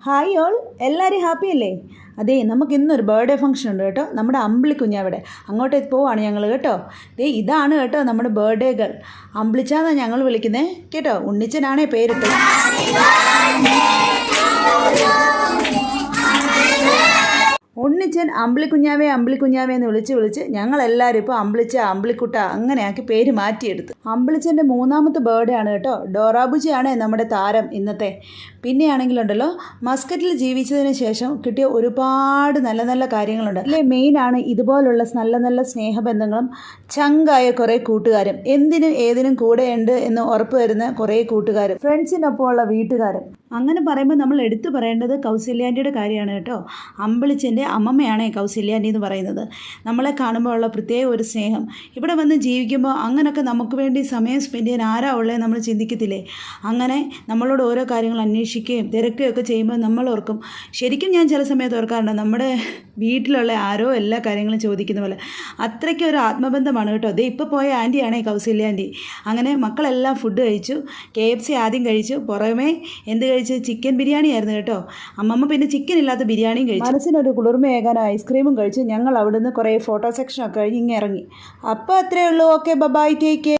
Hi all, എല്ലാവരും happy അല്ലേ? അതെ, നമുക്ക് ഇന്നൊരു ബർത്ത്ഡേ ഫംഗ്ഷൻ ഉണ്ട് കേട്ടോ. നമ്മുടെ അമ്പിളി കുഞ്ഞവിടെ അങ്ങോട്ടേക്ക് പോവാണ് ഞങ്ങൾ കേട്ടോ. ദേ ഇതാണ് കേട്ടോ നമ്മുടെ ബർത്ത്ഡേ ഗേൾ. അമ്പിളിച്ചാന്നാണ് ഞങ്ങൾ വിളിക്കുന്നത് കേട്ടോ. ഉണ്ണിച്ചനാണേ പേരിട്ടത്. ഉണ്ണിച്ചൻ അമ്പിളിക്കുഞ്ഞാവേ എന്ന് വിളിച്ച് ഞങ്ങളെല്ലാവരും ഇപ്പോൾ അമ്പിളിച്ച അമ്പിളിക്കുട്ട അങ്ങനെയാക്കി പേര് മാറ്റിയെടുത്ത്. അമ്പിളിച്ചൻ്റെ മൂന്നാമത്തെ ബർത്ത്ഡേ ആണ് കേട്ടോ. ഡോറാബുജിയാണ് നമ്മുടെ താരം ഇന്നത്തെ. പിന്നെയാണെങ്കിലുണ്ടല്ലോ, മസ്കറ്റിൽ ജീവിച്ചതിന് ശേഷം കിട്ടിയ ഒരുപാട് നല്ല നല്ല കാര്യങ്ങളുണ്ട് അല്ലേ. മെയിനാണ് ഇതുപോലുള്ള നല്ല നല്ല സ്നേഹബന്ധങ്ങളും ചങ്കായ കുറേ കൂട്ടുകാരും, എന്തിനും ഏതിനും കൂടെയുണ്ട് എന്ന് ഉറപ്പ് തരുന്ന കുറേ കൂട്ടുകാരും, ഫ്രണ്ട്സിനൊപ്പമുള്ള വീട്ടുകാരും. അങ്ങനെ പറയുമ്പോൾ നമ്മൾ എടുത്തു പറയേണ്ടത് കൗസല്യാൻ്റിയുടെ കാര്യമാണ് കേട്ടോ. അമ്പിളിച്ചൻ്റെ അമ്മമ്മയാണ് കൗസല്യാൻ്റി എന്ന് പറയുന്നത്. നമ്മളെ കാണുമ്പോൾ ഉള്ള പ്രത്യേക ഒരു സ്നേഹം. ഇവിടെ വന്ന് ജീവിക്കുമ്പോൾ അങ്ങനെയൊക്കെ നമുക്ക് വേണ്ടി സമയം സ്പെൻഡ് ചെയ്യാൻ ആരാ ഉള്ളത് നമ്മൾ ചിന്തിക്കത്തില്ലേ. അങ്ങനെ നമ്മളോട് ഓരോ കാര്യങ്ങൾ അന്വേഷിക്കുകയും തിരക്കുകയൊക്കെ ചെയ്യുമ്പോൾ നമ്മൾ ഓർക്കും. ശരിക്കും ഞാൻ ചില സമയത്ത് ഓർക്കാറുണ്ട്, നമ്മുടെ വീട്ടിലുള്ള ആരോ എല്ലാ കാര്യങ്ങളും ചോദിക്കുന്ന പോലെ. അത്രയ്ക്ക് ഒരു ആത്മബന്ധമാണ് കേട്ടോ. അതേ ഇപ്പോൾ പോയ ആൻറ്റിയാണേ കൗസല്യാൻ്റി. അങ്ങനെ മക്കളെല്ലാം ഫുഡ് കഴിച്ചു. KFC ആദ്യം കഴിച്ചു. പുറമേ എന്ത് കഴിച്ചു? ചിക്കൻ ബിരിയാണി ആയിരുന്നു കേട്ടോ. അമ്മമ്മ പിന്നെ ചിക്കൻ ഇല്ലാത്ത ബിരിയാണിയും കഴിച്ചു. മനസ്സിനൊരു കുളിർമയേകാൻ ഐസ്ക്രീമും കഴിച്ചു. ഞങ്ങൾ അവിടുന്ന് കുറേ ഫോട്ടോ സെക്ഷനൊക്കെ കഴിഞ്ഞ് ഇങ്ങനെ ഇറങ്ങി. അപ്പോൾ അത്രയേ ഉള്ളൂ. Okay, bye, take care.